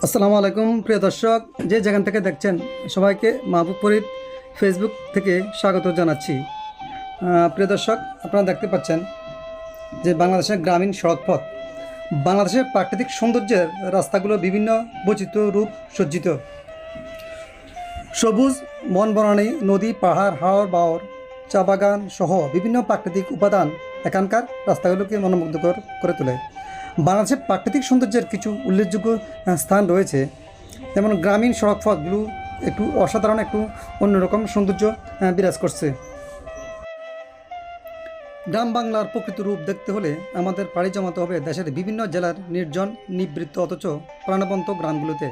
আসসালামু আলাইকুম প্রিয় দর্শক, যে যেখান থেকে দেখছেন সবাইকে মাহবুব ফরিদ ফেসবুক থেকে স্বাগত জানাচ্ছি। প্রিয় দর্শক, আপনারা দেখতে পাচ্ছেন যে বাংলাদেশের গ্রামীণ সড়কপথ, বাংলাদেশের প্রাকৃতিক সৌন্দর্যের রাস্তাগুলো বিভিন্ন বৈচিত্র্য রূপ সজ্জিত। সবুজ বনবনানী, নদী, পাহাড়, হাওর বাওর, চা বাগান সহ বিভিন্ন প্রাকৃতিক উপাদান এখানকার রাস্তাগুলোকে মনোমুগ্ধকর করে তোলে। বাংলাদেশের প্রাকৃতিক সৌন্দর্যের কিছু উল্লেখযোগ্য স্থান রয়েছে, যেমন গ্রামীণ সড়কপথগুলো একটু অসাধারণ, একটু অন্যরকম সৌন্দর্য বিরাজ করছে। গ্রাম বাংলার প্রকৃত রূপ দেখতে হলে আমাদের পাড়ি জমাতে হবে দেশের বিভিন্ন জেলার নির্জন, নিবৃত্ত অথচ প্রাণবন্ত গ্রামগুলোতে।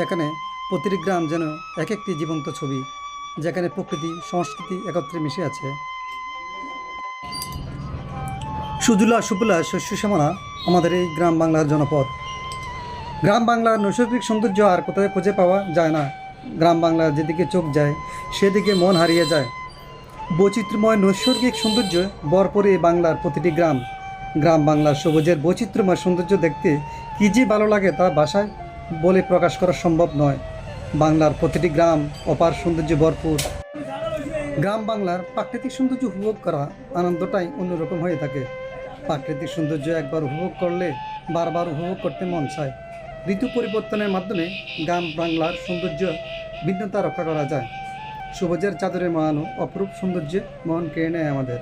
এখানে প্রতিটি গ্রাম যেন এক একটি জীবন্ত ছবি, যেখানে প্রকৃতি সংস্কৃতি একত্রে মিশে আছে। সুজলা সুফলা শস্য শ্যামলা আমাদের এই গ্রাম বাংলার জনপদ। গ্রাম বাংলার নৈসর্গিক সৌন্দর্য আর কোথায় খুঁজে পাওয়া যায় না। গ্রাম বাংলার যেদিকে চোখ যায় সেদিকে মন হারিয়ে যায়। বৈচিত্র্যময় নৈসর্গিক সৌন্দর্য ভরপুর এই বাংলার প্রতিটি গ্রাম। গ্রাম বাংলার সবুজের বৈচিত্র্যময় সৌন্দর্য দেখতে কী যে ভালো লাগে তা ভাষায় বলে প্রকাশ করা সম্ভব নয়। বাংলার প্রতিটি গ্রাম অপার সৌন্দর্য ভরপুর। গ্রাম বাংলার প্রাকৃতিক সৌন্দর্য উপভোগ করা আনন্দটাই অন্যরকম হয়ে থাকে। প্রাকৃতিক সৌন্দর্য একবার উপভোগ করলে বারবার উপভোগ করতে মন চায়। ঋতু পরিবর্তনের মাধ্যমে গ্রাম বাংলার সৌন্দর্য ভিন্নতা রক্ষা করা যায়। সবুজের চাদরে মায়ানো অপরূপ সৌন্দর্যে মন কেড়ে নেয় আমাদের।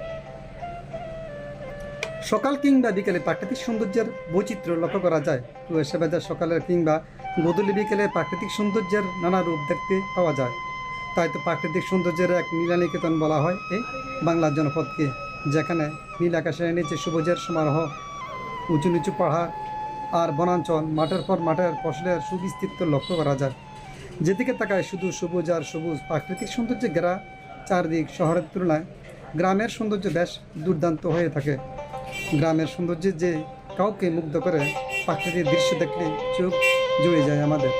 সকাল কিংবা বিকেলে প্রাকৃতিক সৌন্দর্যের বৈচিত্র্য লক্ষ্য করা যায়। কুয়াশা ভেজা সকালের কিংবা গধূলি বিকেলে প্রাকৃতিক সৌন্দর্যের নানা রূপ দেখতে পাওয়া যায়। তাই তো প্রাকৃতিক সৌন্দর্যের এক নীলানিকেতন বলা হয় এই বাংলার জনপদকে, যেখানে নীল আকাশের নিচে সবুজের সমারোহ, উঁচু নিচু পাহাড় আর বনাঞ্চল, মাঠের পর মাঠের ফসলের সুবিস্তৃত লক্ষ্য করা যায়। যেদিকে তাকায় শুধু সবুজ আর সবুজ। প্রাকৃতিক সৌন্দর্যে ঘেরা চারদিক শহরের তুলনায় গ্রামের সৌন্দর্য বেশ দুর্দান্ত হয়ে থাকে। গ্রামের সৌন্দর্যে যে কাউকে মুগ্ধ করে, প্রাকৃতিক দৃশ্য দেখলে চোখ জুড়ে যায় আমাদের।